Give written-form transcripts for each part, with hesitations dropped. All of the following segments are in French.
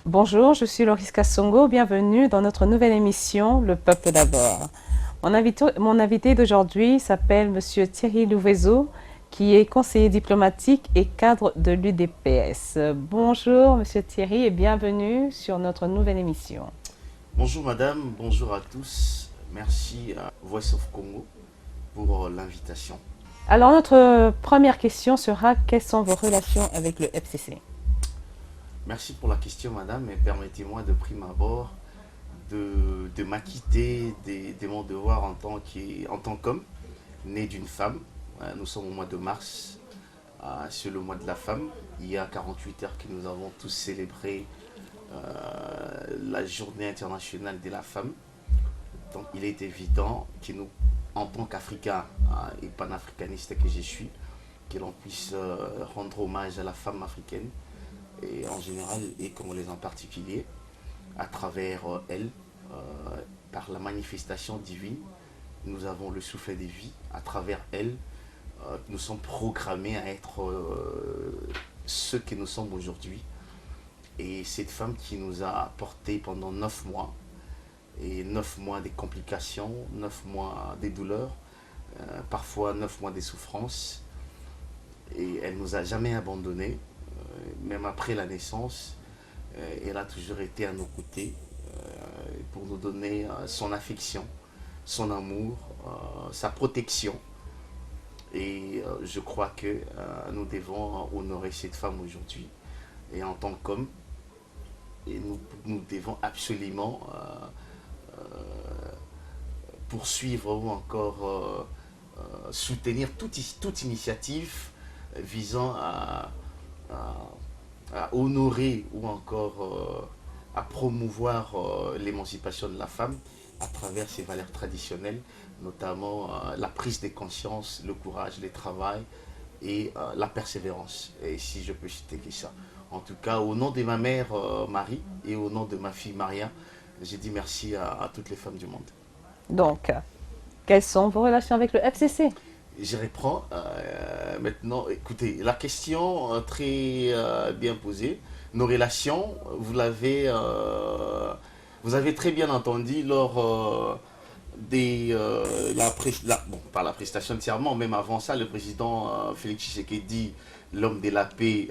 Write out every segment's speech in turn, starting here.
Bonjour, je suis Loris Kassongo. Bienvenue dans notre nouvelle émission Le Peuple d'abord. Mon invité d'aujourd'hui s'appelle Monsieur Thierry Louvezeau, qui est conseiller diplomatique et cadre de l'UDPS. Bonjour Monsieur Thierry et bienvenue sur notre nouvelle émission. Bonjour madame, bonjour à tous. Merci à Voice of Congo pour l'invitation. Alors notre première question sera quelles sont vos relations avec le FCC? Merci pour la question madame et permettez-moi de prime abord de m'acquitter de mon devoir en tant qu'homme né d'une femme. Nous sommes au mois de mars, c'est le mois de la femme. Il y a 48 heures que nous avons tous célébré la journée internationale de la femme. Donc il est évident que nous, en tant qu'Africains et panafricanistes que je suis, que l'on puisse rendre hommage à la femme africaine, et en général, et congolaise en particulier, à travers elle, par la manifestation divine, nous avons le souffle de vie, à travers elle, nous sommes programmés à être ce que nous sommes aujourd'hui. Et cette femme qui nous a portés pendant 9 mois, et 9 mois des complications, 9 mois des douleurs, parfois 9 mois des souffrances. Et elle ne nous a jamais abandonnés, même après la naissance. Elle a toujours été à nos côtés pour nous donner son affection, son amour, sa protection. Et je crois que nous devons honorer cette femme aujourd'hui. Et en tant qu'homme, nous devons absolument poursuivre ou encore soutenir toute initiative visant à, à honorer ou encore à promouvoir l'émancipation de la femme à travers ses valeurs traditionnelles, notamment la prise de conscience, le courage, le travail et la persévérance. Et si je peux citer que ça. En tout cas, au nom de ma mère Marie et au nom de ma fille Maria, j'ai dit merci à toutes les femmes du monde. Donc, quelles sont vos relations avec le FCC? Je reprends maintenant. Écoutez, la question très bien posée. Nos relations, vous avez très bien entendu lors bon, par la prestation de serment, même avant ça, le président Félix Tshisekedi, l'homme de la paix,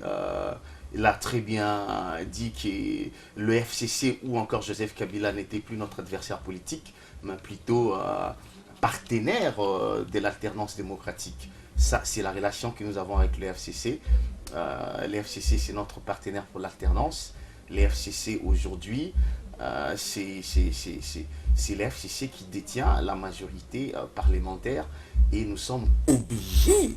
il a très bien dit que le FCC ou encore Joseph Kabila n'était plus notre adversaire politique, mais plutôt partenaire de l'alternance démocratique. Ça, c'est la relation que nous avons avec le FCC. Le FCC, c'est notre partenaire pour l'alternance. Le FCC, aujourd'hui, c'est le FCC qui détient la majorité parlementaire et nous sommes obligés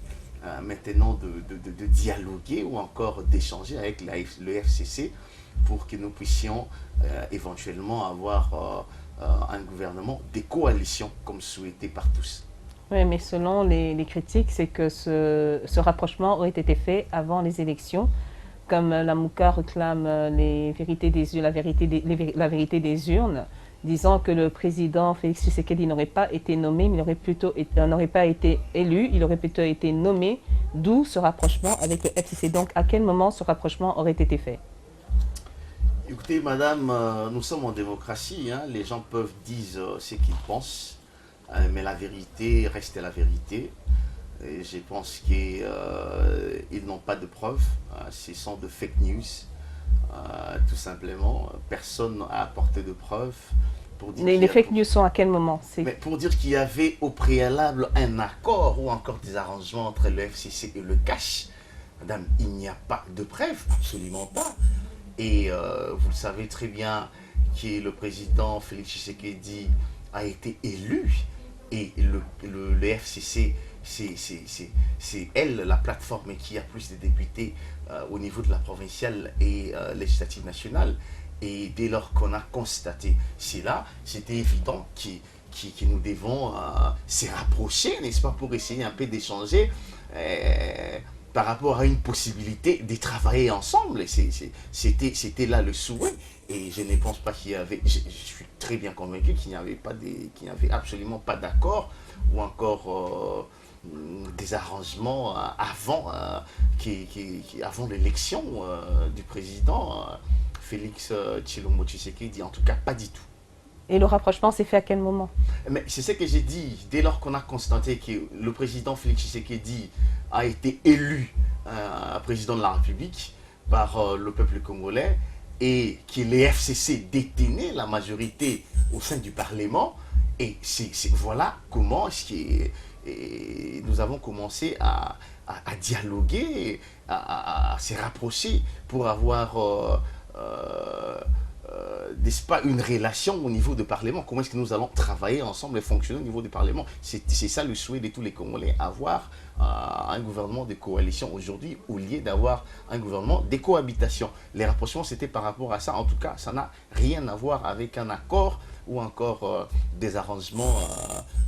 maintenant de dialoguer ou encore d'échanger avec le FCC pour que nous puissions éventuellement avoir un gouvernement des coalitions comme souhaité par tous. Oui, mais selon les critiques, c'est que ce rapprochement aurait été fait avant les élections, comme la Mouka réclame les vérités des urnes, la vérité des urnes, disant que le président Félix Tshisekedi n'aurait pas été nommé, mais n'aurait pas été élu, il aurait plutôt été nommé, d'où ce rapprochement avec le FCC. Donc, à quel moment ce rapprochement aurait été fait? Écoutez, madame, nous sommes en démocratie, hein, les gens peuvent dire ce qu'ils pensent, mais la vérité reste la vérité. Et je pense qu'ils n'ont pas de preuves, ce sont de fake news, tout simplement. Personne n'a apporté de preuves pour dire Les fake news sont à quel moment? mais pour dire qu'il y avait au préalable un accord ou encore des arrangements entre le FCC et le CACH. Madame, il n'y a pas de preuves, absolument pas. Et vous le savez très bien que le président Félix Tshisekedi a été élu et le FCC, c'est elle, la plateforme qui a plus de députés au niveau de la provinciale et législative nationale. Et dès lors qu'on a constaté cela, c'était évident que nous devons se rapprocher, n'est-ce pas, pour essayer un peu d'échanger par rapport à une possibilité de travailler ensemble. C'était là le souhait. Et je ne pense pas qu'il y avait, je suis très bien convaincu qu'il n'y avait qu'il n'y avait absolument pas d'accord ou encore des arrangements avant, avant l'élection du président Félix Tshilombo Tshisekedi, en tout cas pas du tout. Et le rapprochement s'est fait à quel moment? Mais c'est ce que j'ai dit, dès lors qu'on a constaté que le président Félix Tshisekedi a été élu président de la République par le peuple congolais et que les FCC détenaient la majorité au sein du Parlement, et voilà comment nous avons commencé à dialoguer, à se rapprocher pour avoir n'est-ce pas, une relation au niveau du Parlement. Comment est-ce que nous allons travailler ensemble et fonctionner au niveau du Parlement? C'est ça le souhait de tous les Congolais, avoir un gouvernement de coalition aujourd'hui au lieu d'avoir un gouvernement de cohabitation. Les rapprochements, c'était par rapport à ça. En tout cas, ça n'a rien à voir avec un accord ou encore des arrangements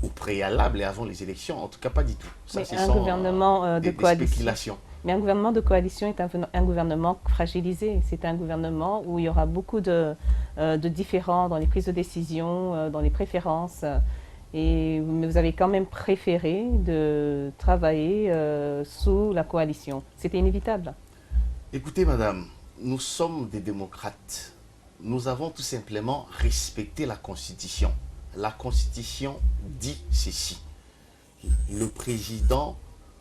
au préalable et avant les élections. En tout cas, pas du tout. Ça, Mais un gouvernement de coalition. spéculations. Mais un gouvernement de coalition est un gouvernement fragilisé. C'est un gouvernement où il y aura beaucoup de différends dans les prises de décision, dans les préférences. Mais vous avez quand même préféré de travailler sous la coalition. C'était inévitable. Écoutez, madame, nous sommes des démocrates. Nous avons tout simplement respecté la Constitution. La Constitution dit ceci. Le président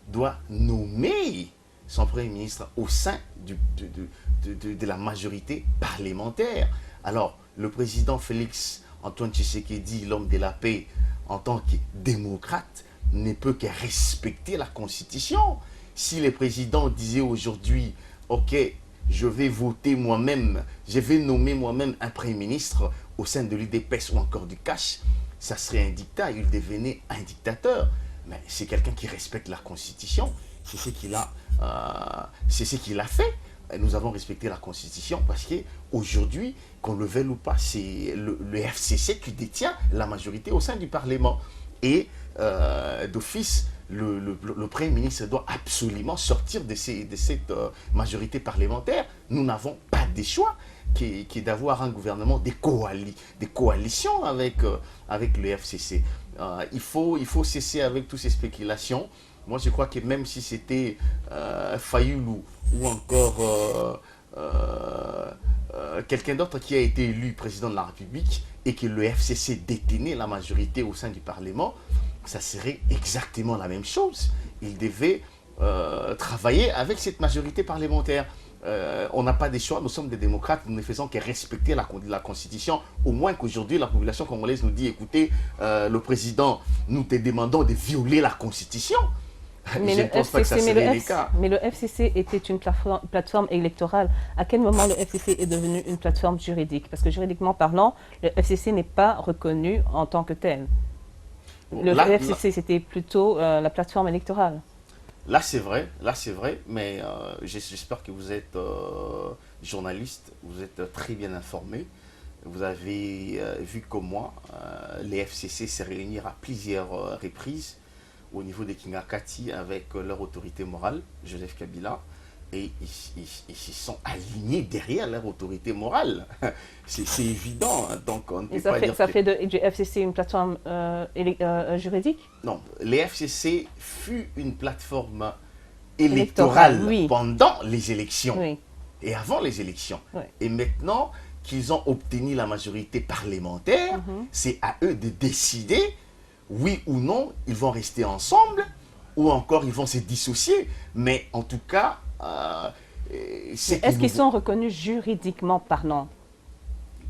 doit nommer son Premier ministre au sein de la majorité parlementaire. Alors, le président Félix Antoine Tshisekedi, l'homme de la paix, en tant que démocrate, ne peut que respecter la Constitution. Si le président disait aujourd'hui, ok, je vais voter moi-même, je vais nommer moi-même un Premier ministre au sein de l'UDPS ou encore du CACH, ça serait un dictat, il devenait un dictateur. Mais c'est quelqu'un qui respecte la Constitution, c'est ce qu'il a fait. Nous avons respecté la Constitution parce qu'aujourd'hui, qu'on le veuille ou pas, c'est le FCC qui détient la majorité au sein du Parlement. Et d'office, le Premier ministre doit absolument sortir de cette majorité parlementaire. Nous n'avons pas de choix qui est d'avoir un gouvernement des coalitions avec le FCC. Il faut cesser avec toutes ces spéculations. Moi, je crois que même si c'était Fayoulou ou encore quelqu'un d'autre qui a été élu président de la République et que le FCC détenait la majorité au sein du Parlement, ça serait exactement la même chose. Il devait travailler avec cette majorité parlementaire. On n'a pas de choix, nous sommes des démocrates, nous ne faisons que respecter la Constitution. Au moins qu'aujourd'hui, la population congolaise nous dit, écoutez, le président, nous te demandons de violer la Constitution. Mais je ne pense pas que ça serait le cas. Mais le FCC était une plateforme électorale. À quel moment le FCC est devenu une plateforme juridique? Parce que juridiquement parlant, le FCC n'est pas reconnu en tant que tel. Le FCC, c'était plutôt la plateforme électorale. Là, c'est vrai, mais j'espère que vous êtes journaliste, vous êtes très bien informé. Vous avez vu comme moi, les FCC se réunir à plusieurs reprises au niveau des Kingakati avec leur autorité morale, Joseph Kabila, et ils se sont alignés derrière leur autorité morale. C'est évident, hein, donc on ne peut pas dire ça fait du FCC une plateforme juridique? Non, les FCC fut une plateforme électorale oui. Pendant les élections Oui. et avant les élections. Oui. Et maintenant qu'ils ont obtenu la majorité parlementaire, c'est à eux de décider oui ou non, ils vont rester ensemble ou encore ils vont se dissocier. Mais en tout cas, est-ce qu'ils sont reconnus juridiquement parlant?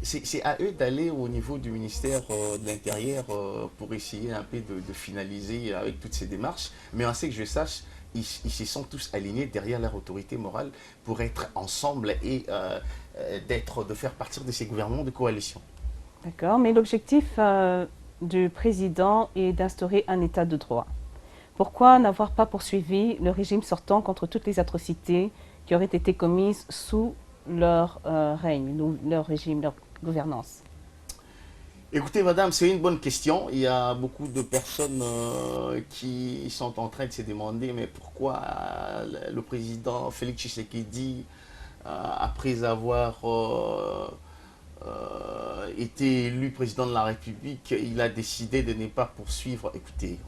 C'est à eux d'aller au niveau du ministère de l'Intérieur pour essayer un peu de finaliser avec toutes ces démarches. Mais en ce que je sache, ils se sont tous alignés derrière leur autorité morale pour être ensemble et de faire partie de ces gouvernements de coalition. D'accord, mais l'objectif du président est d'instaurer un état de droit. Pourquoi n'avoir pas poursuivi le régime sortant contre toutes les atrocités qui auraient été commises sous leur règne, leur régime, leur gouvernance? Écoutez, madame, c'est une bonne question. Il y a beaucoup de personnes qui sont en train de se demander mais pourquoi le président Félix Tshisekedi, après avoir été élu président de la République, il a décidé de ne pas poursuivre. Écoutez,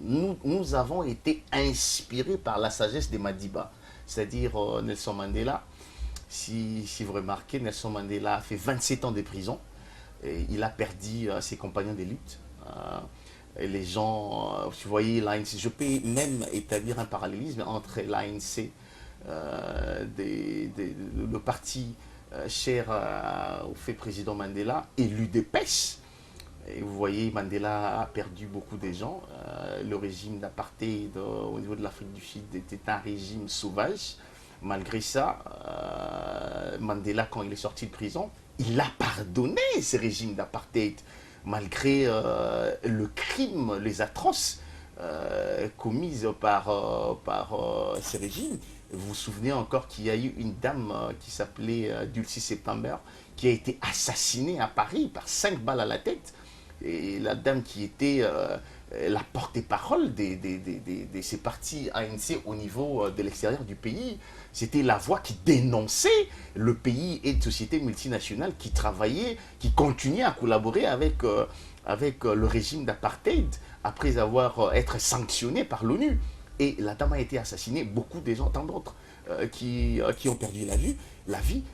nous avons été inspirés par la sagesse de Madiba, c'est-à-dire Nelson Mandela. si vous remarquez, Nelson Mandela a fait 27 ans de prison. Et il a perdu ses compagnons de lutte. Et les gens, vous voyez, l'ANC, je peux même établir un parallélisme entre l'ANC, le parti cher au fait président Mandela, et l'UDPS. Et vous voyez, Mandela a perdu beaucoup de gens. Le régime d'apartheid au niveau de l'Afrique du Sud était un régime sauvage. Malgré ça, Mandela, quand il est sorti de prison, il a pardonné ce régime d'apartheid, malgré le crime, les atroces commis par ce régime. Vous vous souvenez encore qu'il y a eu une dame qui s'appelait Dulcie September, qui a été assassinée à Paris par 5 balles à la tête. Et la dame qui était la porte-parole de ces partis ANC au niveau de l'extérieur du pays, c'était la voix qui dénonçait le pays et de sociétés multinationales qui travaillaient, qui continuaient à collaborer avec le régime d'apartheid après avoir été sanctionné par l'ONU. Et la dame a été assassinée, beaucoup de gens, tant d'autres, qui ont perdu la vie.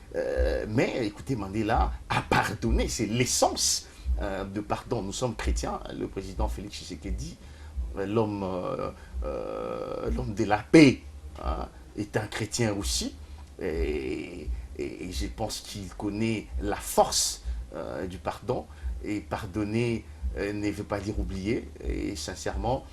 Mais écoutez, Mandela a pardonné, c'est l'essence de pardon. Nous sommes chrétiens, le président Félix Tshisekedi, l'homme de la paix, hein, est un chrétien aussi. Et je pense qu'il connaît la force du pardon. Et pardonner ne veut pas dire oublier. Et sincèrement,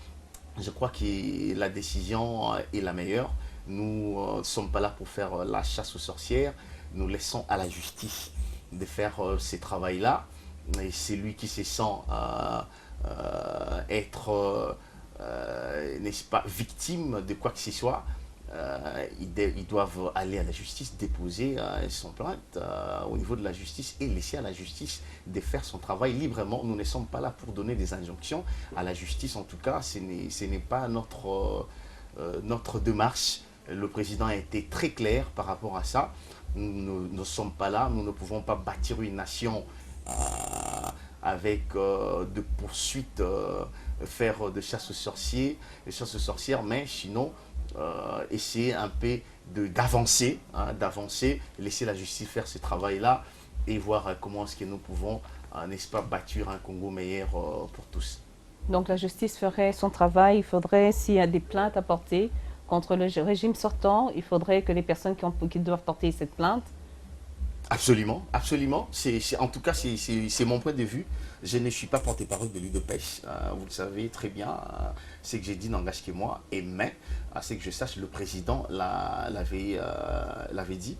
je crois que la décision est la meilleure. Nous ne sommes pas là pour faire la chasse aux sorcières. Nous laissons à la justice de faire ce travail-là. Et c'est lui qui se sent être, n'est-ce pas, victime de quoi que ce soit. Ils doivent aller à la justice, déposer son plainte au niveau de la justice et laisser à la justice de faire son travail librement. Nous ne sommes pas là pour donner des injonctions à la justice. En tout cas, ce n'est pas notre démarche. Le président a été très clair par rapport à ça. Nous ne sommes pas là. Nous ne pouvons pas bâtir une nation avec de poursuites, faire de chasse aux sorciers, de chasse aux sorcières, mais sinon essayer un peu d'avancer, laisser la justice faire ce travail-là et voir comment est-ce que nous pouvons, n'est-ce pas, bâtir un Congo meilleur pour tous. Donc la justice ferait son travail. Il faudrait, s'il y a des plaintes à porter contre le régime sortant, il faudrait que les personnes qui doivent porter cette plainte. Absolument, absolument. En tout cas, c'est mon point de vue. Je ne suis pas porte-parole de l'UDPS. Vous le savez très bien. Ce que j'ai dit n'engage que moi. Mais, à ce que je sache, le président l'avait dit.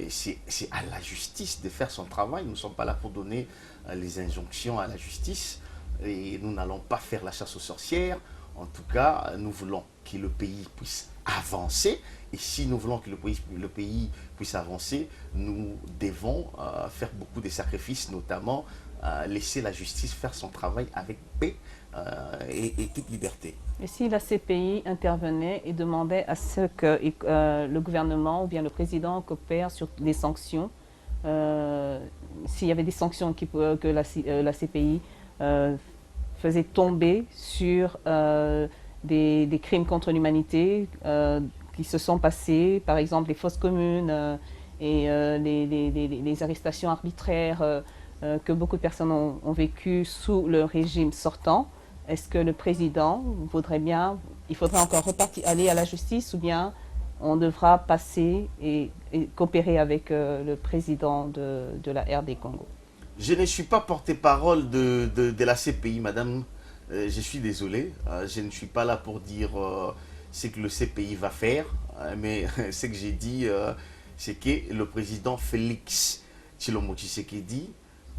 C'est à la justice de faire son travail. Nous ne sommes pas là pour donner les injonctions à la justice. Et nous n'allons pas faire la chasse aux sorcières. En tout cas, nous voulons que le pays puisse avancer. Et si nous voulons que le pays puisse avancer, nous devons faire beaucoup de sacrifices, notamment laisser la justice faire son travail avec paix et toute liberté. Et si la CPI intervenait et demandait à ce que le gouvernement ou bien le président coopère sur les sanctions, s'il y avait des sanctions que la CPI faisait tomber sur des crimes contre l'humanité qui se sont passés, par exemple les fosses communes et les arrestations arbitraires que beaucoup de personnes ont vécues sous le régime sortant. Est-ce que le président voudrait bien, il faudrait encore aller à la justice ou bien on devra passer et coopérer avec le président de la RD Congo? Je ne suis pas porte-parole de la CPI, madame. Je suis désolé. Je ne suis pas là pour dire ce que le CPI va faire. Mais ce que j'ai dit, c'est que le président Félix Tshilombo Tshisekedi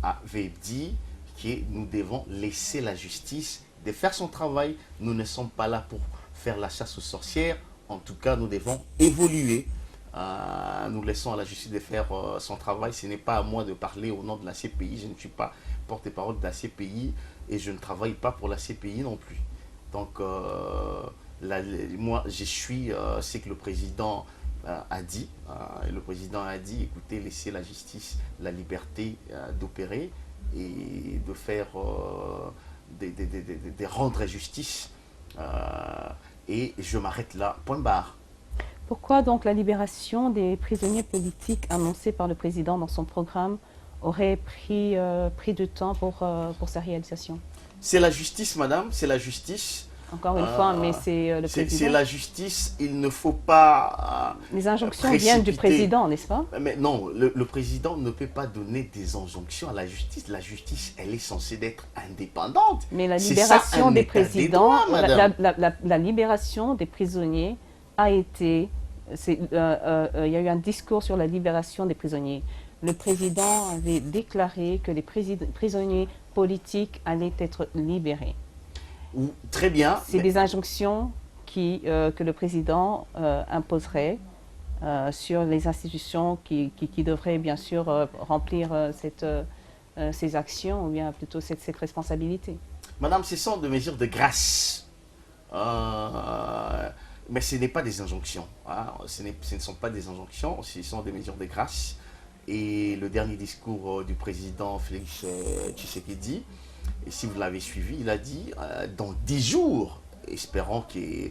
avait dit que nous devons laisser la justice de faire son travail. Nous ne sommes pas là pour faire la chasse aux sorcières. En tout cas, nous devons évoluer. Nous laissons à la justice de faire son travail. Ce n'est pas à moi de parler au nom de la CPI. Je ne suis pas porte-parole de la CPI et je ne travaille pas pour la CPI non plus. Donc, moi, je suis ce que le président a dit. Le président a dit, écoutez, laissez la justice la liberté d'opérer et de faire, de rendre justice. Et je m'arrête là, point barre. Pourquoi donc la libération des prisonniers politiques annoncée par le président dans son programme aurait pris du temps pour sa réalisation? C'est la justice, madame, c'est la justice. Encore une fois, mais c'est le C'est président. la justice, il ne faut pas Les injonctions viennent du président, n'est-ce pas? Mais non, le président ne peut pas donner des injonctions à la justice. La justice, elle est censée être indépendante. Mais la C'est ça, libération un des état des présidents, droits, madame. la libération des prisonniers a été... il y a eu un discours sur la libération des prisonniers. Le président avait déclaré que les prisonniers politiques allaient être libérés. Très bien. C'est des injonctions que le président imposerait sur les institutions qui devraient bien sûr remplir ces actions, ou bien plutôt cette responsabilité. Madame, ce sont des mesures de grâce. Mais ce n'est pas des injonctions. Hein. Ce ne sont pas des injonctions, ce sont des mesures de grâce. Et le dernier discours du président Félix Tshisekedi, et si vous l'avez suivi, il a dit dans 10 jours, espérons que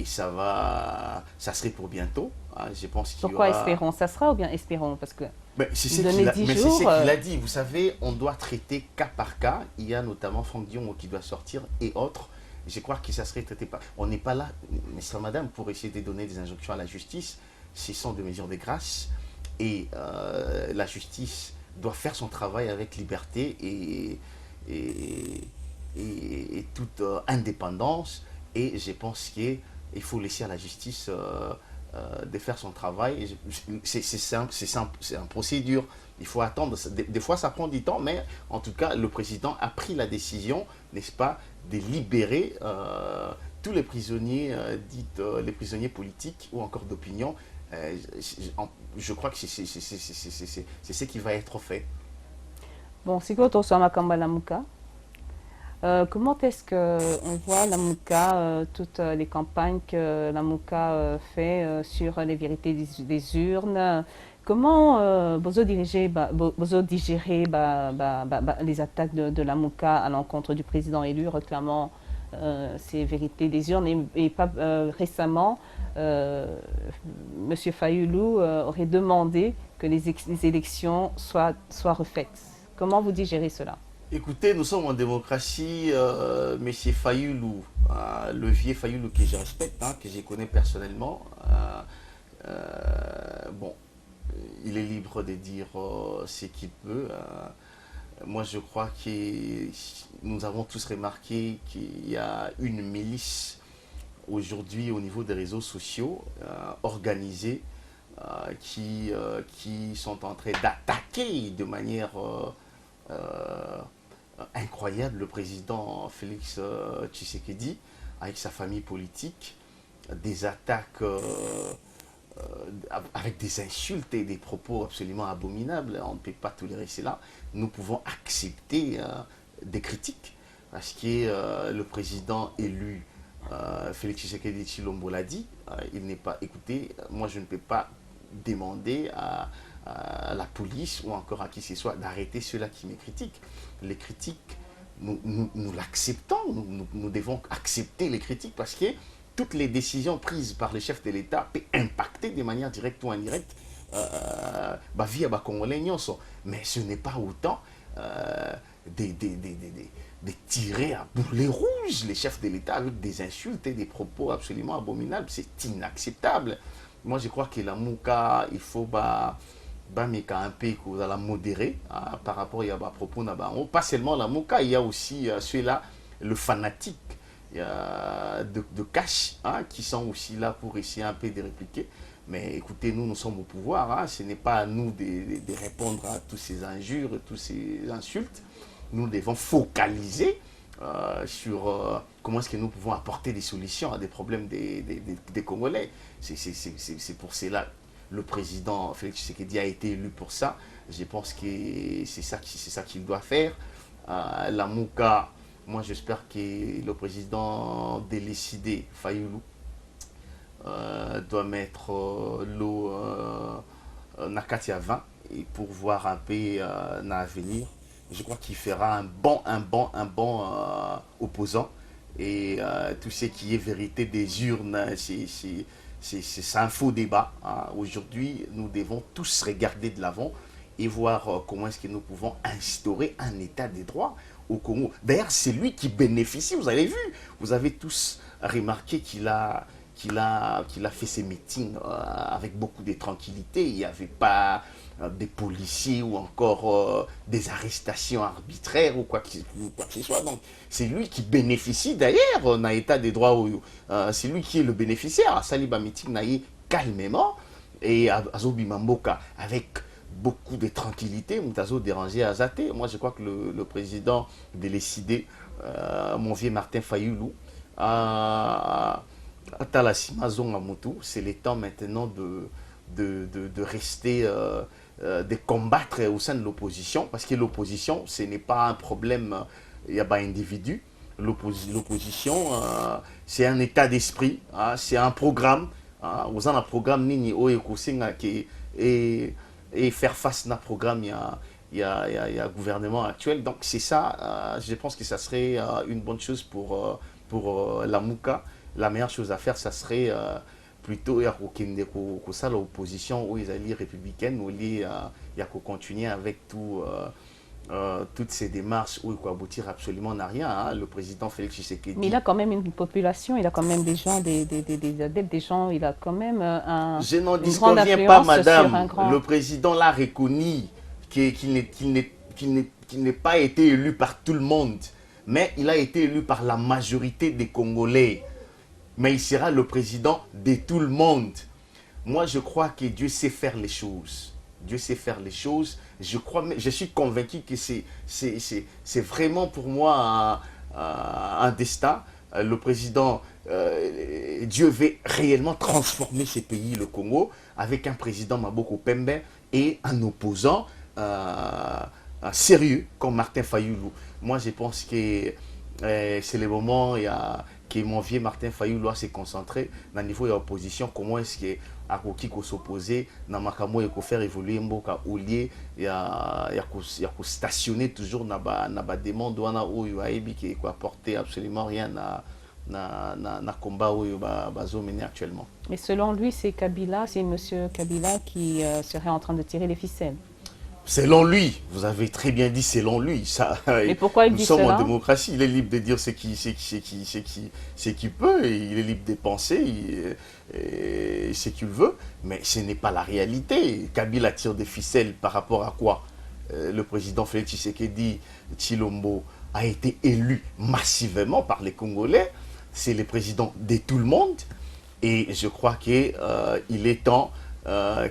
ça serait pour bientôt. Hein, je pense qu'il y Pourquoi aura... espérons? Ça sera ou bien espérons? Parce que Mais c'est ce donner 10 jours, qu'il a dit. Vous savez, on doit traiter cas par cas. Il y a notamment Franck Dion qui doit sortir et autres. Je crois que ça serait traité par... On n'est pas là, messieurs, madame, pour essayer de donner des injonctions à la justice. Ce sont des mesures de grâce. Et la justice doit faire son travail avec liberté et toute indépendance. Et je pense qu'il faut laisser à la justice de faire son travail. C'est simple, c'est une procédure. Il faut attendre. Des fois, ça prend du temps, mais en tout cas, le président a pris la décision, n'est-ce pas, de libérer tous les prisonniers, les prisonniers politiques ou encore d'opinion. Je crois que c'est ce qui va être fait. bon, si tu as Makamba Lamuka, comment est-ce qu'on voit Lamuka, toutes les campagnes que Lamuka fait sur les vérités des urnes? Comment vous digérez les attaques de Lamuka à l'encontre du président élu réclamant ces vérités des urnes et pas récemment, M. Fayoulou aurait demandé que les élections soient refaites. Comment vous digérez cela? Écoutez, nous sommes en démocratie, M. Fayoulou, le vieux Fayoulou que je respecte, hein, que je connais personnellement, bon, il est libre de dire ce qu'il peut. Moi, je crois que nous avons tous remarqué qu'il y a une milice aujourd'hui au niveau des réseaux sociaux organisés qui sont en train d'attaquer de manière incroyable le président Félix Tshisekedi avec sa famille politique, des attaques avec des insultes et des propos absolument abominables. On ne peut pas tolérer cela. Nous pouvons accepter des critiques parce que le président élu Félix Tshisekedi Tshilombo l'a dit, il n'est pas écouté. Moi, je ne peux pas demander à la police ou encore à qui que ce soit d'arrêter ceux-là qui me critiquent. Les critiques, nous l'acceptons, nous devons accepter les critiques parce que toutes les décisions prises par les chefs de l'État peuvent impacter de manière directe ou indirecte vie à Congolais. Mais ce n'est pas autant de tirer à boulet rouge les chefs de l'État avec des insultes et des propos absolument abominables. C'est inacceptable. Moi, je crois que la Mouka, il faut un peu la modérer par rapport à propos. Pas seulement la Mouka, il y a aussi ceux-là, le fanatique de cash, hein, qui sont aussi là pour essayer un peu de répliquer. Mais écoutez, nous sommes au pouvoir. Hein, ce n'est pas à nous de répondre à tous ces injures, tous ces insultes. Nous devons focaliser sur comment est-ce que nous pouvons apporter des solutions à des problèmes des Congolais. C'est pour cela le président Félix Tshisekedi a été élu pour ça. Je pense que c'est ça qu'il doit faire. La Mouka, moi j'espère que le président décidé, Fayoulou, doit mettre l'eau Nakati à 20 et pour voir un peu l'avenir. Je crois qu'il fera un bon opposant. Et tout ce qui est vérité des urnes, c'est un faux débat. Hein. Aujourd'hui, nous devons tous regarder de l'avant et voir comment est-ce que nous pouvons instaurer un état des droits au Congo. D'ailleurs, c'est lui qui bénéficie, vous avez vu, vous avez tous remarqué qu'il a fait ses meetings avec beaucoup de tranquillité. Il n'y avait pas des policiers ou encore des arrestations arbitraires ou quoi que ce soit. Donc, c'est lui qui bénéficie d'ailleurs dans l'état des droits. C'est lui qui est le bénéficiaire. Saliba meeting naïe calmement et Azobi Mamboka avec beaucoup de tranquillité. Moutazo dérangé à Zate. Moi, je crois que le président de l'ECD, mon vieux Martin Fayoulou, c'est le temps maintenant de rester, de combattre au sein de l'opposition, parce que l'opposition, ce n'est pas un problème, il n'y a pas d'individu. L'opposition, c'est un état d'esprit, hein, c'est un programme. Vous avez un programme nini et faire face à un programme, il y a un gouvernement actuel. Donc c'est ça, je pense que ça serait une bonne chose pour la MOUCA. La meilleure chose à faire, ça serait plutôt ça l'opposition où ils allaient républicaine, où il y a continuer avec toutes ces démarches où il faut aboutir absolument à rien. Hein. Le président Félix Tshisekedi. Mais il a quand même une population, il a quand même des gens, des adeptes, des gens, il a quand même Je n'en une grande disconviens pas, influence madame. sur un grand... Le président l'a reconnu qu'il n'est pas été élu par tout le monde, mais il a été élu par la majorité des Congolais. Mais il sera le président de tout le monde. Moi, je crois que Dieu sait faire les choses. Dieu sait faire les choses. Je suis convaincu que c'est vraiment pour moi un destin. Le président, Dieu veut réellement transformer ce pays, le Congo, avec un président Maboko Pembe et un opposant sérieux comme Martin Fayoulou. Moi, je pense que c'est le moment que mon vieux Martin Fayoulou doit se concentrer dans le niveau de l'opposition. Comment est-ce que Akoki ko s'opposer dans Makamo et ko faire évoluer Mboka au lieu il y a stationner toujours dans ba demande wana oyo ayebi qui ko apporter absolument rien na combat oyo bazo mener actuellement. Mais selon lui, c'est monsieur Kabila qui serait en train de tirer les ficelles. Selon lui, vous avez très bien dit selon lui. Ça, mais pourquoi il dit cela? Nous sommes en démocratie, il est libre de dire ce qu'il peut, et il est libre de penser ce qu'il veut, mais ce n'est pas la réalité. Kabila tire des ficelles par rapport à quoi? Le président Félix Tshisekedi Tshilombo a été élu massivement par les Congolais, c'est le président de tout le monde, et je crois qu'il est temps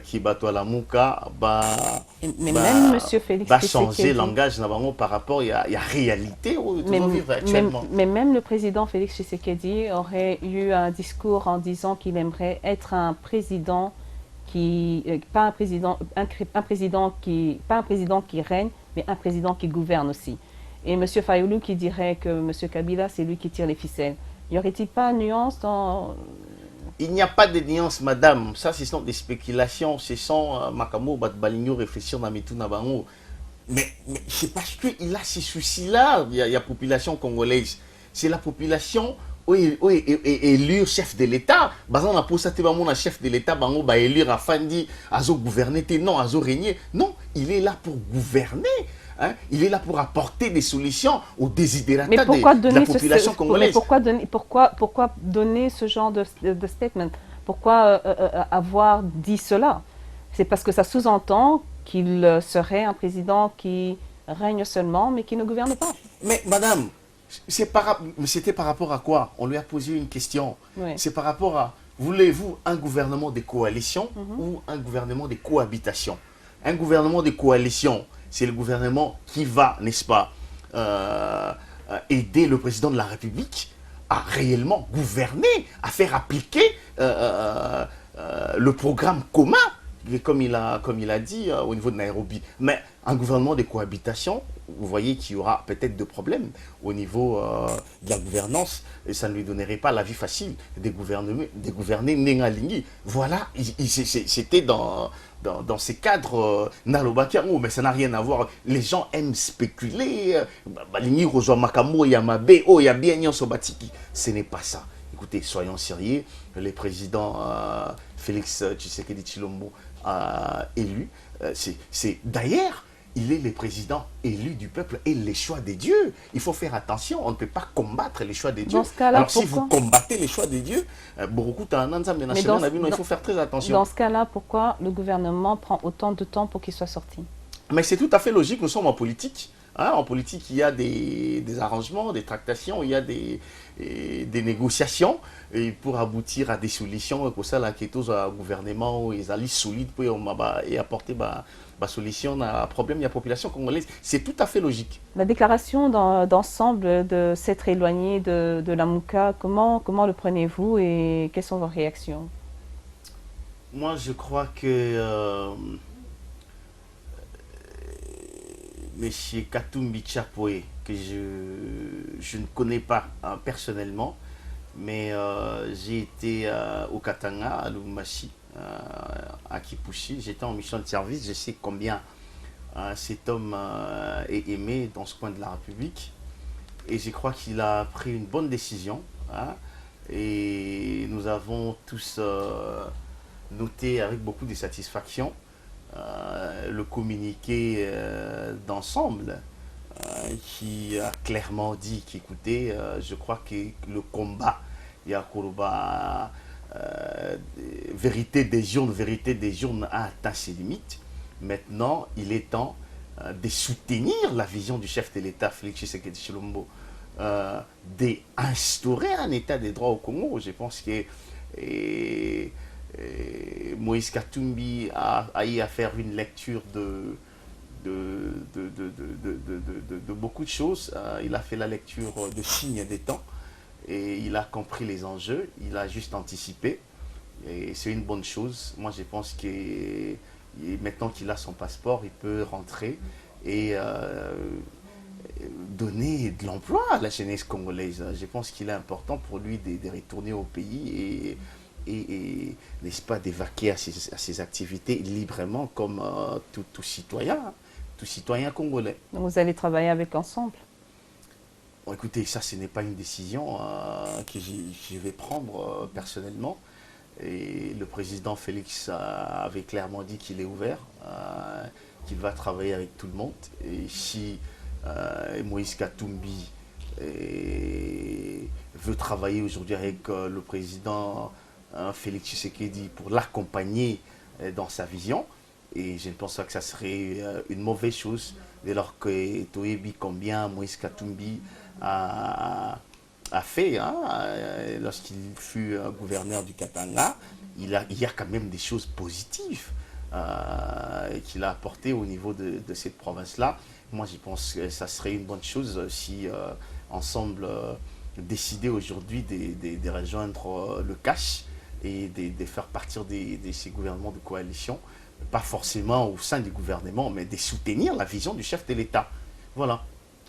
qui bateau la mouka même monsieur Félix va changer le langage par rapport à la réalité où nous vivons actuellement. Mais même le président Félix Tshisekedi aurait eu un discours en disant qu'il aimerait être un président pas un président qui règne, mais un président qui gouverne aussi. Et M. Fayoulou qui dirait que M. Kabila, c'est lui qui tire les ficelles. Y aurait-il pas une nuance dans... Il n'y a pas de nuance, madame. Ça, ce sont des spéculations. Ce sont Makamo, Baligno réfléchir dans Mituna Bango. Mais c'est parce qu'il a ces soucis-là. Il y a la population congolaise. C'est la population est élire chef de l'État. Bazan la posate bango chef de l'État bango ba élire Afandi azo gouverner non azo régner. Non, il est là pour gouverner. Hein? Il est là pour apporter des solutions aux désidératas de la population congolaise. Mais pourquoi donner ce genre de statement? Pourquoi avoir dit cela? C'est parce que ça sous-entend qu'il serait un président qui règne seulement, mais qui ne gouverne pas. Mais madame, c'était par rapport à quoi? On lui a posé une question. Oui. C'est par rapport à, voulez-vous un gouvernement de coalition ou un gouvernement de cohabitation? Un gouvernement de coalition, c'est le gouvernement qui va, n'est-ce pas, aider le président de la République à réellement gouverner, à faire appliquer le programme commun, comme il a dit au niveau de Nairobi. Mais un gouvernement de cohabitation, vous voyez qu'il y aura peut-être des problèmes au niveau de la gouvernance, et ça ne lui donnerait pas la vie facile de gouverner Nengalingi. Voilà, c'était dans ces cadres Nalobakiango, mais ça n'a rien à voir. Les gens aiment spéculer. Ce n'est pas ça. Écoutez, soyons sérieux, le président Félix Tshisekedi Tshilombo élu, d'ailleurs, il est le président élu du peuple et les choix des dieux. Il faut faire attention, on ne peut pas combattre les choix des dieux. Dans ce cas-là, Alors si pourquoi? vous combattez les choix des dieux, il faut faire très attention. Dans ce cas-là, pourquoi le gouvernement prend autant de temps pour qu'il soit sorti? Mais c'est tout à fait logique, nous sommes en politique. Hein, en politique, il y a des arrangements, des tractations, il y a des négociations et pour aboutir à des solutions. Pour ça, là, qui est au gouvernement, ils allaient solides pour et apporter la solution à un problème de la population congolaise. C'est tout à fait logique. La déclaration d'ensemble de s'être éloigné de Lamuka, comment le prenez-vous et quelles sont vos réactions? Moi, je crois que M. Katumbi Tchapoe, que je ne connais pas personnellement, mais j'ai été au Katanga, à Lubumbashi, à Kipushi. J'étais en mission de service, je sais combien cet homme est aimé dans ce coin de la République. Et je crois qu'il a pris une bonne décision. Hein, et nous avons tous noté avec beaucoup de satisfaction le communiqué d'ensemble qui a clairement dit qu'écoutez, je crois que le combat Yakuruba, vérité des urnes a atteint ses limites. Maintenant, il est temps de soutenir la vision du chef de l'État, Félix Tshisekedi Tshilombo, d'instaurer un État des droits au Congo. Je pense que Moïse Katumbi a eu à faire une lecture de beaucoup de choses. Il a fait la lecture de signes des temps et il a compris les enjeux, il a juste anticipé et c'est une bonne chose. Moi je pense que maintenant qu'il a son passeport, il peut rentrer et donner de l'emploi à la jeunesse congolaise. Je pense qu'il est important pour lui de retourner au pays et n'est-ce pas, d'évacuer à ses activités librement comme tout citoyen congolais. Donc vous allez travailler avec ensemble? Bon, écoutez, ça ce n'est pas une décision que je vais prendre personnellement. Et le président Félix avait clairement dit qu'il est ouvert, qu'il va travailler avec tout le monde. Et si Moïse Katumbi veut travailler aujourd'hui avec le président Félix Tshisekedi pour l'accompagner dans sa vision, et je ne pense pas que ça serait une mauvaise chose dès lors que Toyebi combien Moïse Katumbi a fait hein, lorsqu'il fut gouverneur du Katanga. Il y a quand même des choses positives qu'il a apportées au niveau de cette province-là. Moi, je pense que ça serait une bonne chose si ensemble décider aujourd'hui de rejoindre le cash et de faire partir de ces gouvernements de coalition, pas forcément au sein du gouvernement, mais de soutenir la vision du chef de l'État. Voilà.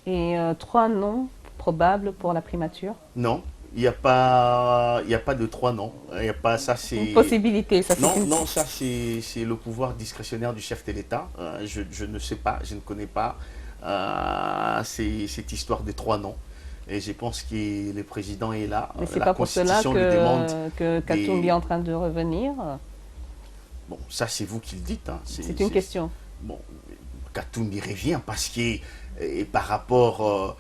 Et 3 noms probables pour la primature? Non, il n'y a pas de 3 noms. Il y a pas, ça c'est une possibilité. Ça, non, ça c'est le pouvoir discrétionnaire du chef de l'État. Je ne sais pas, je ne connais pas cette histoire des 3 noms. Et je pense que le président est là. Mais c'est pas pour cela que Katumbi est en train de revenir? Bon, ça c'est vous qui le dites. Hein. C'est une question. Bon, Katumbi revient parce que par rapport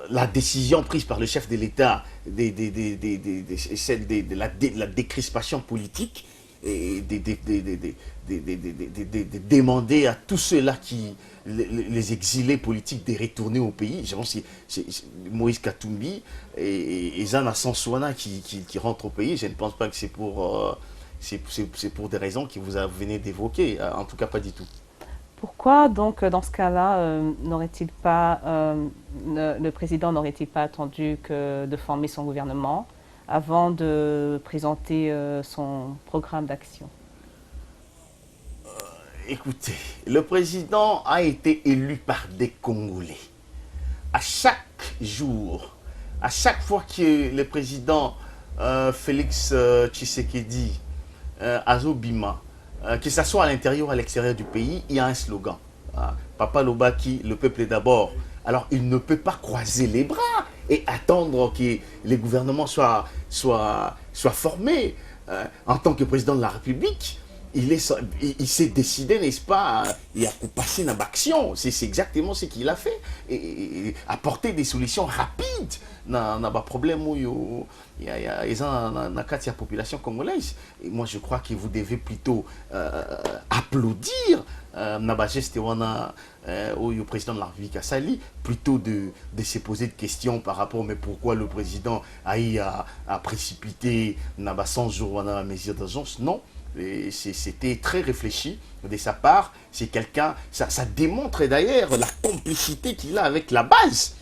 la décision prise par le chef de l'État, celle de la décrispation politique, et de demander à tous ceux-là les exilés politiques de retourner au pays. Je pense que Moïse Katumbi et Zana Sansouana qui rentrent au pays. Je ne pense pas que c'est pour des raisons que vous venez d'évoquer. En tout cas, pas du tout. Pourquoi donc, dans ce cas-là, le président n'aurait-il pas attendu de former son gouvernement avant de présenter son programme d'action? Écoutez, le président a été élu par des Congolais. À chaque jour, à chaque fois que le président Félix Tshisekedi Azobima, que ce soit à l'intérieur ou à l'extérieur du pays, il y a un slogan. Papa Lobaki, le peuple est d'abord. Alors il ne peut pas croiser les bras et attendre que les gouvernements soient formés. En tant que président de la République, il s'est décidé, n'est-ce pas, il a passé dans l'action. C'est exactement ce qu'il a fait. Et apporter des solutions rapides dans le problème où il y a la population congolaise. Et moi, je crois que vous devez plutôt applaudir le geste au président de la République à Sali, plutôt de se poser des questions par rapport mais pourquoi le président a précipité 100 jours dans la mesure d'urgence. Non, c'était très réfléchi de sa part. C'est quelqu'un, ça démontre d'ailleurs la complicité qu'il a avec la base.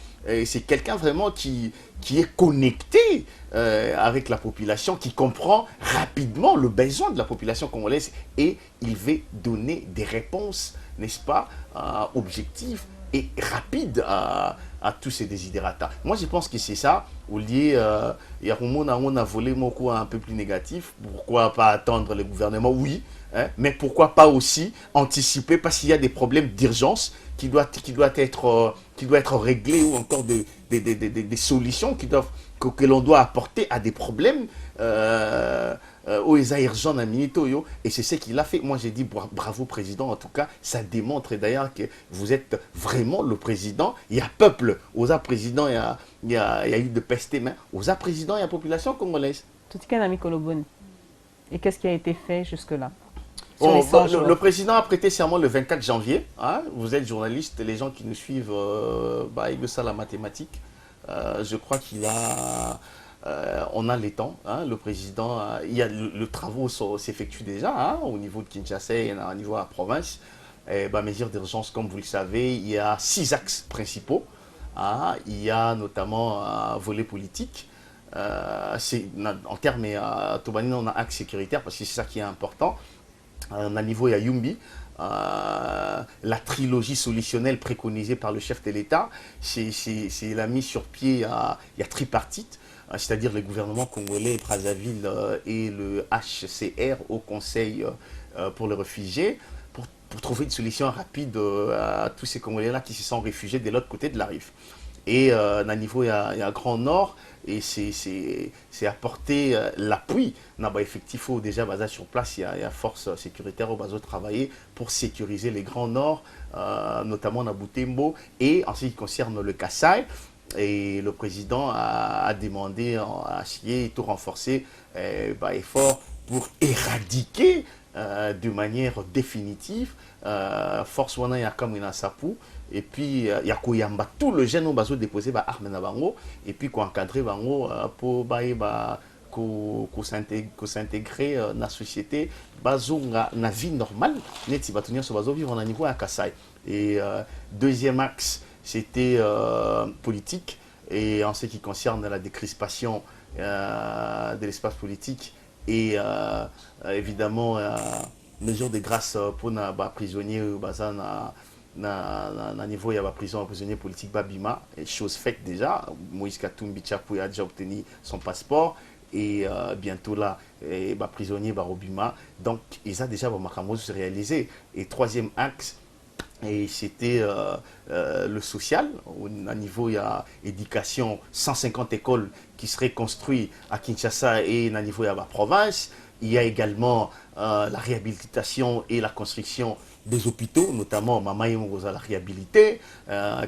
C'est quelqu'un vraiment qui est connecté avec la population, qui comprend rapidement le besoin de la population congolaise et il veut donner des réponses, n'est-ce pas, objectives et rapides à tous ces désidératas. Moi, je pense que c'est ça. Au lieu, il y a un volet un peu plus négatif. Pourquoi pas attendre le gouvernement? Oui, hein, mais pourquoi pas aussi anticiper parce qu'il y a des problèmes d'urgence qui doivent être réglés ou encore des solutions que l'on doit apporter à des problèmes aux urgents à Minitoyo. Et c'est ce qu'il a fait. Moi, j'ai dit bravo, président. En tout cas, ça démontre d'ailleurs que vous êtes vraiment le président. Il y a peuple. Aux président, il y a eu de peste main. Aux président, il y a population congolaise. Tout ce qu'il y a Colobone. Et qu'est-ce qui a été fait jusque-là? Le président a prêté serment le 24 janvier. Hein. Vous êtes journaliste, les gens qui nous suivent, il ça la mathématique. Je crois qu'il a... on a les temps, hein, le président, le travaux s'effectuent déjà hein, au niveau de Kinshasa et au niveau de la province. Mesures d'urgence, comme vous le savez, il y a 6 axes principaux. Hein, il y a notamment un volet politique. En termes, on a axe sécuritaire parce que c'est ça qui est important. À niveau il y a Yumbi, la trilogie solutionnelle préconisée par le chef de l'État, c'est la mise sur pied, il y a tripartite, c'est-à-dire le gouvernement congolais, Brazzaville et le HCR au Conseil pour les réfugiés, pour trouver une solution rapide à tous ces Congolais-là qui se sont réfugiés de l'autre côté de la rive. Et à niveau, il y a Grand Nord, et c'est apporter l'appui. Effectivement, déjà, sur place, il y a force sécuritaire au bas travailler pour sécuriser les Grands Nord, notamment à Butembo. Et en ce qui concerne le Kassai, et le président a demandé à essayer tout renforcer effort pour éradiquer de manière définitive force wana ya kamina sapu et puis ya koyamba tout le jeune bazo déposer ba arme na bango et puis ko encadrer bango pour s'intégrer dans la société bazo na vie normale neti batunya so bazo vivre na niveau ya Kasai. Et deuxième axe c'était politique, et en ce qui concerne la décrispation de l'espace politique et évidemment mesure de grâce pour les prisonniers na niveau il y a prison prisonnier politique Babima, et chose faite déjà. Moïse Katumbi Tchapou a déjà obtenu son passeport et bientôt là prisonnier Barobima, donc ils ont déjà réalisé. Et troisième axe, et c'était le social. Au niveau, il y a éducation, 150 écoles qui seraient construites à Kinshasa et au niveau, il y a la province. Il y a également la réhabilitation et la construction des hôpitaux, notamment Mamaye Mogoza la réhabilité,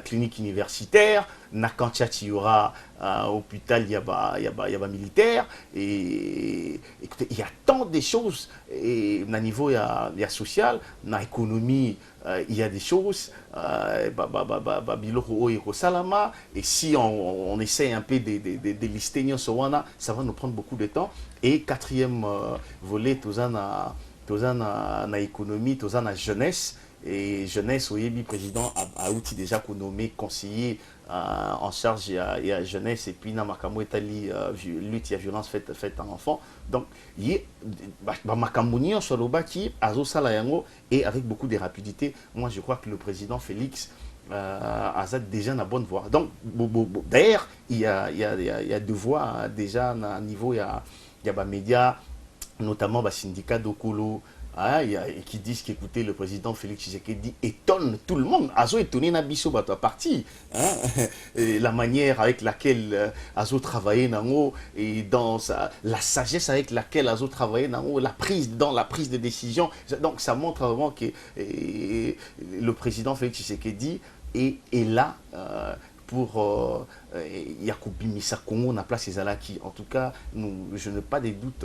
clinique universitaire, Nakantia il y aura hôpital, il y a militaire, et écoutez, il y a tant de choses, et à niveau il y a social, dans l'économie, il y a des choses, et si on essaie un peu de lister, ça va nous prendre beaucoup de temps. Et quatrième volet, tout ça na économie, tout ça na jeunesse. Et jeunesse, le président a outil déjà qu'on nommé conseiller en charge il y a jeunesse, et puis na makamo etali lutte à violence faite à l'enfant. Donc il y a makamoni sur le baki azo sala yango, et avec beaucoup de rapidité. Moi je crois que le président Félix a déjà la bonne voie. Donc d'ailleurs il y a deux voies déjà à niveau, il y a des médias, notamment le syndicat d'Okolo Ah, et qui disent qu'écoutez, le président Félix Tshisekedi étonne tout le monde. Azo étonné Nabiso Bato parti. Hein? Et la manière avec laquelle Azo travaillait Nango et dans la sagesse avec laquelle Azo travaillait Nango, dans la prise de décision. Donc ça montre vraiment que le président Félix Tshisekedi est là pour Yakubi Missa Congo, on a place Ezalaki. En tout cas, je n'ai pas de doute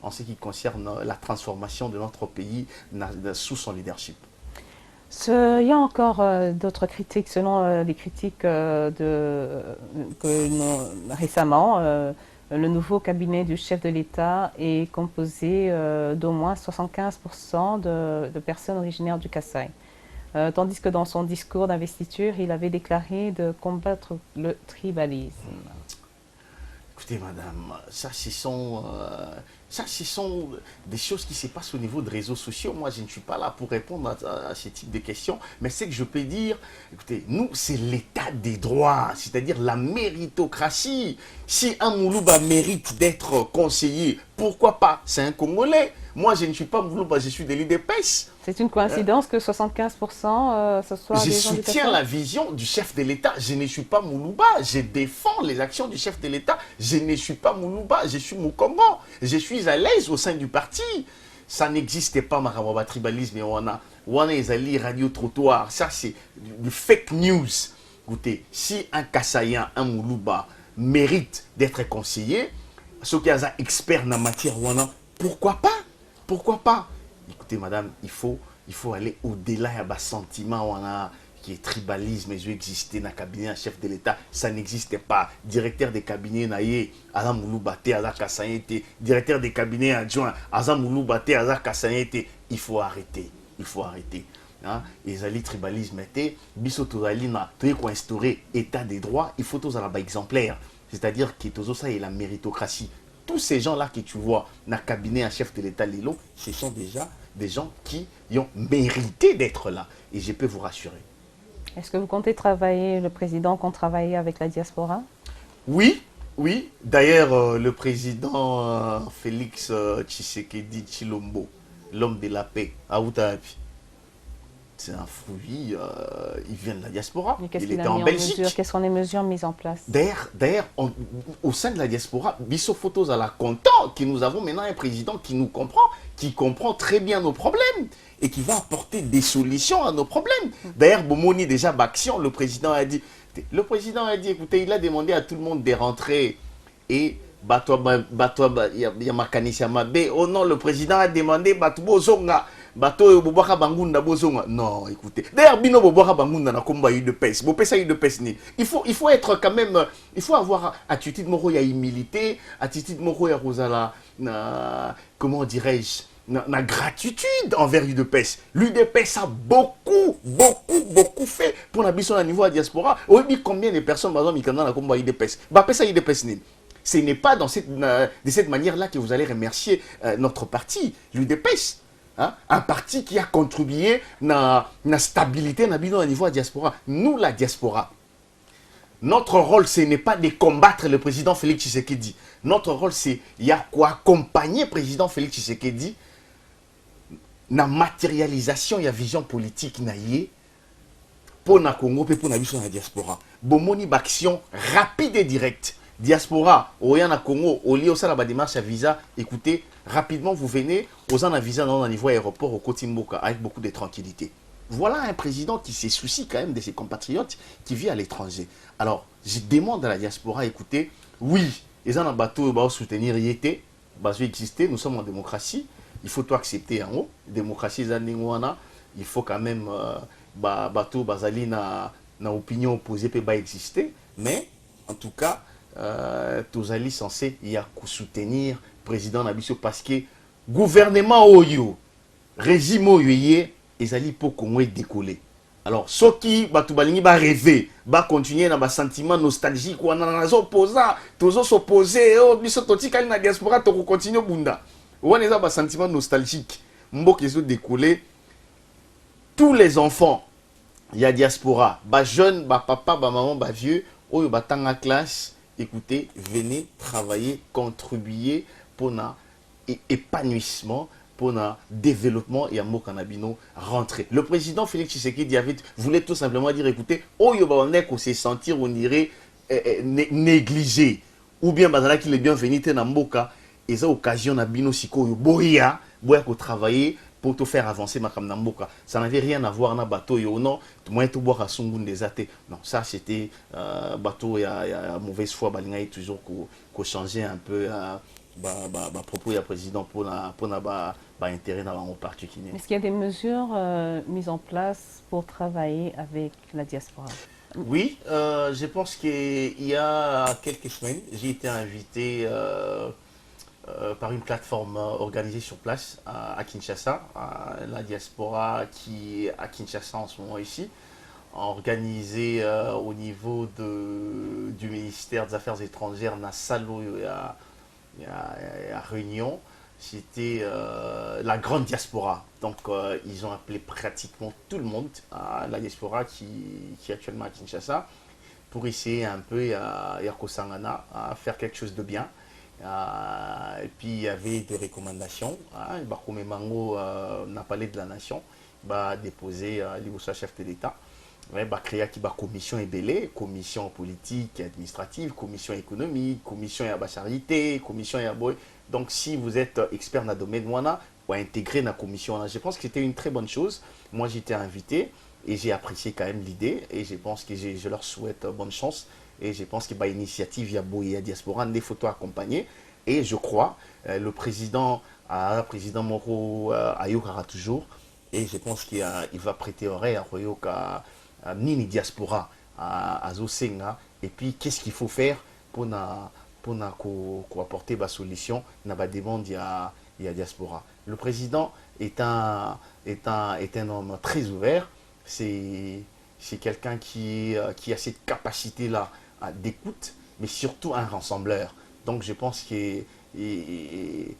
en ce qui concerne la transformation de notre pays sous son leadership. Il y a encore d'autres critiques, selon les critiques récemment. Le nouveau cabinet du chef de l'État est composé d'au moins 75% de personnes originaires du Kasaï. Tandis que dans son discours d'investiture, il avait déclaré de combattre le tribalisme. Écoutez, madame, ça ce sont des choses qui se passent au niveau des réseaux sociaux. Moi, je ne suis pas là pour répondre à ce type de questions. Mais ce que je peux dire, écoutez, nous, c'est l'état des droits, c'est-à-dire la méritocratie. Si un Moulouba mérite d'être conseiller, pourquoi pas? C'est un Congolais. Moi, je ne suis pas Moulouba, je suis de l'IDPS. C'est une coïncidence que 75% ce soit Je des gens du soutiens la vision du chef de l'État. Je ne suis pas Moulouba. Je défends les actions du chef de l'État. Je ne suis pas Moulouba. Je suis Moukongo. Je suis à l'aise au sein du parti. Ça n'existait pas, Marababa tribalisme. Wana ezali radio trottoir. Ça, c'est du fake news. Écoutez, si un Kassaïen, un Moulouba mérite d'être conseiller, ceux qui sont experts dans la matière, pourquoi pas? Pourquoi pas? Écoutez, madame, il faut aller au-delà de sentiment qui est tribalisme, et exister dans le cabinet un chef de l'État, ça n'existait pas. Directeur des cabinets naïe, Azam Mouloubate, Azak Kassayete, directeur des cabinets adjoints, Azam Mouloubate, Azak Kassayete. Il faut arrêter. Il faut arrêter. Les alliés tribalisme étaient, Bissotozali na instauré état des droits, il faut tous à la exemplaire. C'est-à-dire que tout ça est la méritocratie. Tous ces gens-là que tu vois dans le cabinet un chef de l'État Lilo, ce sont déjà des gens qui ont mérité d'être là. Et je peux vous rassurer. Est-ce que vous comptez travailler, le président compte travailler avec la diaspora? Oui, oui. D'ailleurs, le président Félix Tshisekedi Tshilombo, l'homme de la paix, à Outahapi, c'est un fruit, il vient de la diaspora. Il était en Belgique. Quelles sont les mesures mises en place? D'ailleurs, au sein de la diaspora, Bisso Photos à la content que nous avons maintenant un président qui nous comprend, qui comprend très bien nos problèmes et qui va apporter des solutions à nos problèmes. D'ailleurs, Bomoni déjà Baction, le président a dit, écoutez, il a demandé à tout le monde de rentrer et oh non, le président a demandé Batubozonga. Bato Bobaka Bangunda Bozonga. Non, écoutez. D'ailleurs, Bino Bobaka Bangunda n'a combat eu de pèse. Bopesa eu de pèse ni. Il faut être quand même. Il faut avoir attitude moro ya humilité, attitude moro ya Rosala, comment dirais-je, na gratitude envers l'UDPS. L'UDPS a beaucoup fait pour la mission à niveau à diaspora. Oui, combien de personnes, par exemple, dans la combat UDPS. Bapesa UDPS ni. Ce n'est pas de cette manière-là que vous allez remercier notre parti, l'UDPS. Hein? Un parti qui a contribué à la stabilité au niveau de la diaspora. Nous, la diaspora, notre rôle, ce n'est pas de combattre le président Félix Tshisekedi. Notre rôle, c'est accompagner le président Félix Tshisekedi dans la matérialisation de la vision politique pour le Congo et pour la diaspora. Bomoni action rapide et directe. Diaspora, au Congo, au lieu de la démarche à visa, écoutez, rapidement vous venez, aux en visa dans un niveau aéroport au Kotimboka avec beaucoup de tranquillité. Voilà un président qui se soucie quand même de ses compatriotes qui vivent à l'étranger. Alors, je demande à la diaspora, écoutez, oui, les gens en bateau vont soutenir YT, exister, nous sommes en démocratie, il faut tout accepter en haut. Démocratie, il faut quand même bateau bazali na opinion opposée peut pas exister, mais en tout cas, tous alliés censés soutenir le président Nabiso parce que gouvernement oyo, régime oyo, les alliés pour Congo décoller. Alors, ceux qui va rêver, va continuer dans un sentiment nostalgique, ou dans opposants, tous s'opposer, oh, biso totika na diaspora, to continue bunda. Ou on a un sentiment nostalgique, mbo qui décoller. Tous les enfants, il y a diaspora, ba jeune, ba papa, ba maman, ba vieux, oyo ba tanga classe. Écoutez, venez travailler, contribuer pour l'épanouissement pour le développement et amour canabino rentrer. Le président Félix Tshisekedi voulait tout simplement dire, écoutez, oh on est qu'on se sentir, on dirait, négligé. Ou bien, qu'il est bienvenu dans Mboka, et ça occasion na bino siko yo boya ko travailler pour te faire avancer makam na mboka. Ça n'avait rien à voir na bateau yo non, moi tout boire à sungun des athées. Non, ça c'était bateau ya mauvaise foi balinga toujours ko changer un peu propos ya président pour intérêt dans mon parti qui est-ce qu'il y a des mesures mises en place pour travailler avec la diaspora? Oui, je pense qu'il y a quelques semaines, j'ai été invité par une plateforme organisée sur place à Kinshasa, la diaspora qui est à Kinshasa en ce moment ici, organisée au niveau du ministère des Affaires étrangères, Nassalo et à Réunion. C'était la grande diaspora. Donc ils ont appelé pratiquement tout le monde à la diaspora qui est actuellement à Kinshasa pour essayer un peu à Kosangana à faire quelque chose de bien. Et puis il y avait des recommandations. Bakome Mango n'a parlé de la nation, déposé l'Ibosa chef de l'État. Créer une commission ébélée, commission politique et administrative, commission économique, commission à charité, commission à boy. Donc si vous êtes expert dans le domaine, vous intégrer dans la commission. Je pense que c'était une très bonne chose. Moi j'étais invité et j'ai apprécié quand même l'idée et je pense que je leur souhaite bonne chance. Et je pense qu'il y a une initiative, il y a Boya Diaspora, des photos accompagnées. Et je crois, le président Moro Ayokara toujours. Et je pense qu'il va prêter oreille à Royoka, à Nini Diaspora, à Zosenga. Et puis, qu'est-ce qu'il faut faire pour apporter la solution dans la demande de la diaspora. Le président est un homme très ouvert. C'est quelqu'un qui a cette capacité-là d'écoute, mais surtout un rassembleur. Donc je pense que si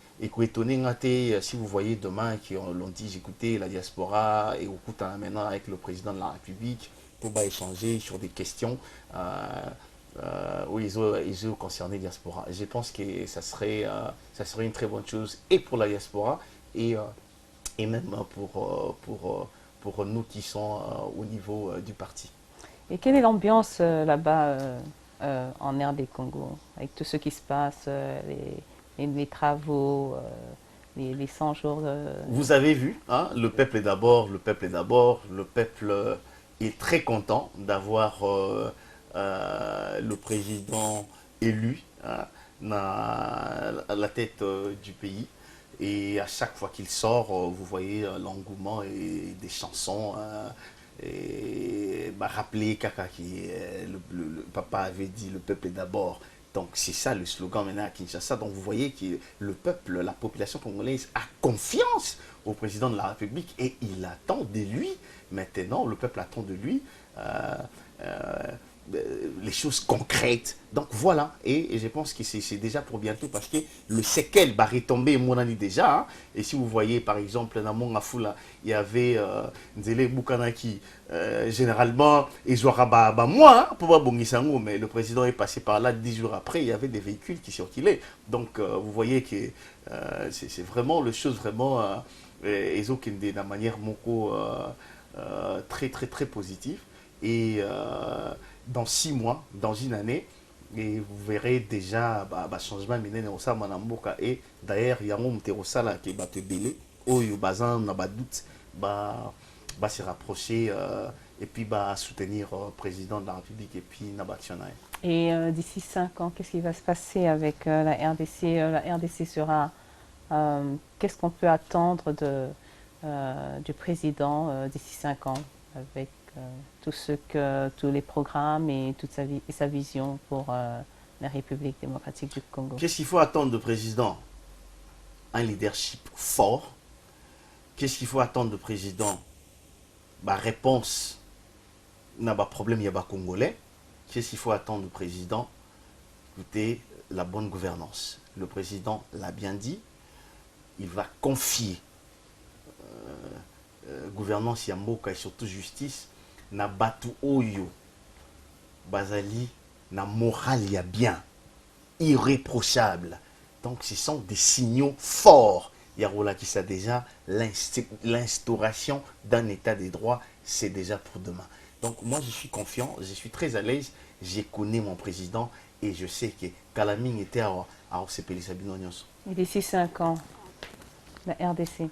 vous voyez demain qu'on dit écoutez la diaspora et au coup maintenant avec le président de la République pour échanger sur des questions où ils ont concerné la diaspora. Je pense que ça serait une très bonne chose et pour la diaspora et même pour nous qui sont au niveau du parti. Et quelle est l'ambiance là-bas en RD Congo, avec tout ce qui se passe, les travaux, les 100 jours Vous avez vu, hein, le peuple est d'abord, le peuple est très content d'avoir le président élu à la tête du pays. Et à chaque fois qu'il sort, vous voyez l'engouement et des chansons. Et rappeler Kaka le papa avait dit le peuple est d'abord. Donc c'est ça le slogan maintenant à Kinshasa. Donc vous voyez que le peuple, la population congolaise a confiance au président de la République et il attend de lui. Maintenant, le peuple attend de lui les choses concrètes. Donc voilà, et je pense que c'est déjà pour bientôt parce que le séquel va retomber mon année déjà. Hein. Et si vous voyez par exemple dans mon Afoula, il y avait Nzele Boukanaki, généralement, ils auraient moi pour voir Bongisango, mais le président est passé par là 10 jours après, il y avait des véhicules qui circulaient. Donc vous voyez que c'est vraiment le chose vraiment de la manière moko très très très positive. Et dans 6 mois, dans une année, et vous verrez déjà changement mené au sa manamboka et d'ailleurs il y a un là qui va te belé au bazan na ba doute se rapprocher et puis soutenir le président de la République et puis na actionnaire. Et d'ici 5 ans, qu'est-ce qui va se passer avec la RDC? La RDC sera qu'est-ce qu'on peut attendre du président d'ici 5 ans avec tous les programmes et toute sa vision pour la République démocratique du Congo. Qu'est-ce qu'il faut attendre du président? Un leadership fort. Qu'est-ce qu'il faut attendre du président? Réponse n'a pas problème, il y a pas congolais. Qu'est-ce qu'il faut attendre du président? Écoutez, la bonne gouvernance. Le président l'a bien dit, il va confier gouvernance Yamboka et surtout justice na batu oyo bazali na moral ya bien irréprochable. Donc ce sont des signaux forts Yarola qui ça déjà, l'instauration d'un état des droits, c'est déjà pour demain. Donc moi je suis confiant, je suis très à l'aise, j'ai connu mon président et je sais que Kalaming était à OCP Sabino Nyonso. Et d'ici 5 ans, la RDC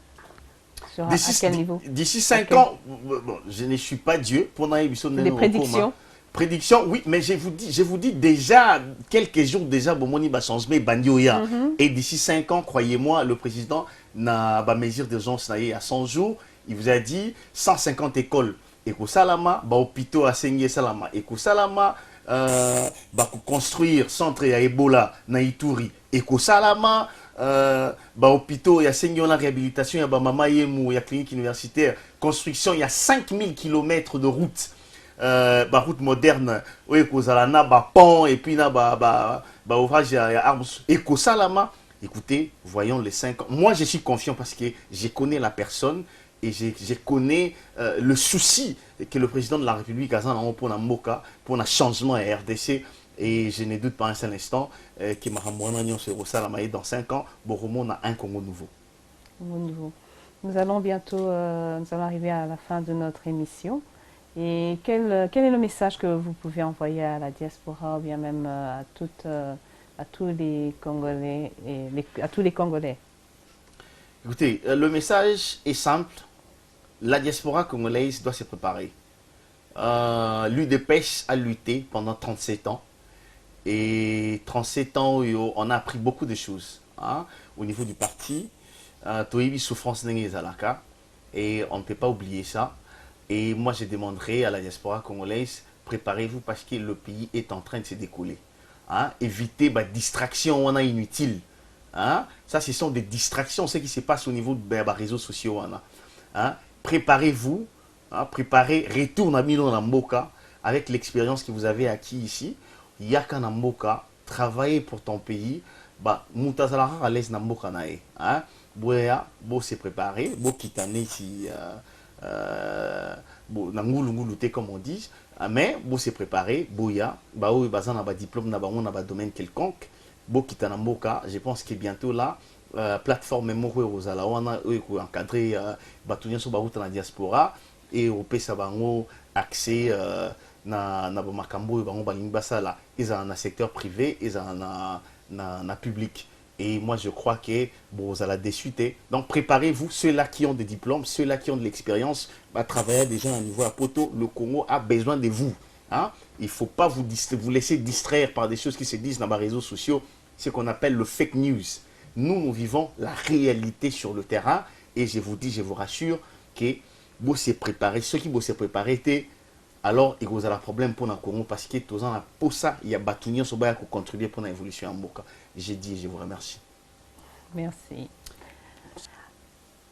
sera à quel niveau? D'ici 5 ans, bon, je ne suis pas Dieu. Pour des prédictions. Prédiction, oui, mais je vous dis déjà, quelques jours déjà, Bomoni va changer Bandioya. Et d'ici 5 ans, croyez-moi, le président n'a pas mesure d'urgence à 100 jours. Il vous a dit 150 écoles. Eko Salama, ba hôpitaux à Sengue Salama. Eko Salama, ba construire centre à Ebola na Ituri. Eko Salama, ba hôpitaux, il y a Sengue la réhabilitation, il y a ba Mama Yemu, il y a clinique universitaire. Construction, il y a 5000 km de route. Ba route moderne oui kozalana ba pont et puis na ba ouvrage à armes Eko Salama. Écoutez, voyons les 5 ans. Moi je suis confiant parce que je connais la personne et je connais le souci que le président de la République a pour un changement à RDC et je ne doute pas un seul instant que Mahamouana Nyon se Salama dans 5 ans Boromo a un Congo nouveau. Nous allons bientôt nous allons arriver à la fin de notre émission. Et quel est le message que vous pouvez envoyer à la diaspora ou bien même à tous les Congolais à tous les Congolais? Écoutez, le message est simple. La diaspora congolaise doit se préparer. L'UDPS a lutté pendant 37 ans. Et 37 ans, on a appris beaucoup de choses hein, au niveau du parti. Toibi souffrance Zalaka. Et on ne peut pas oublier ça. Et moi, je demanderai à la diaspora congolaise, préparez-vous parce que le pays est en train de se décoller. Hein? Évitez les distractions inutiles. Hein? Ça, ce sont des distractions, ce qui se passe au niveau des réseaux sociaux. Hein? Préparez-vous, hein? Préparez, retourne à Milo Namboka avec l'expérience que vous avez acquis ici. Yaka Namboka, travaillez pour ton pays. Moutazalara à l'aise Namboka nae. Hein? Boya, beau se préparer, beau quitter ici. Comme on dit, mais vous se préparer, Boya, Bao Bazan a diplôme, n'a domaine quelconque, Bokitanamboka, je pense que bientôt là, plateforme Moro Rosala, on a encadré Batounia sur Barouta dans la diaspora et au Pesabango accès na Makambo et Bango Balingbasala, ils ont un secteur privé, ils ont un public. Et moi, je crois que bon, vous allez déchuter. Donc, préparez-vous, ceux-là qui ont des diplômes, ceux-là qui ont de l'expérience, travailler déjà à un niveau à Poto. Le Congo a besoin de vous. Hein? Il ne faut pas vous laisser distraire par des choses qui se disent dans les réseaux sociaux, ce qu'on appelle le fake news. Nous vivons la réalité sur le terrain. Et je vous dis, je vous rassure que vous se préparez. Ceux qui vont se préparer, alors il y a un problème pour le Congo parce que pour ça, il y a Batounian qui va contribuer pour l'évolution en Boka. J'ai dit, je vous remercie. Merci.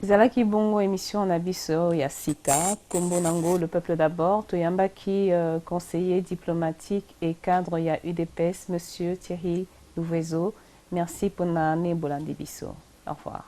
Zalaki bongo émission na biso ya sika kombo nango le peuple d'abord toyambaki conseiller diplomatique et cadre ya UDPS monsieur Thierry Louvezo. Merci pour na ne bolandi biso. Au revoir.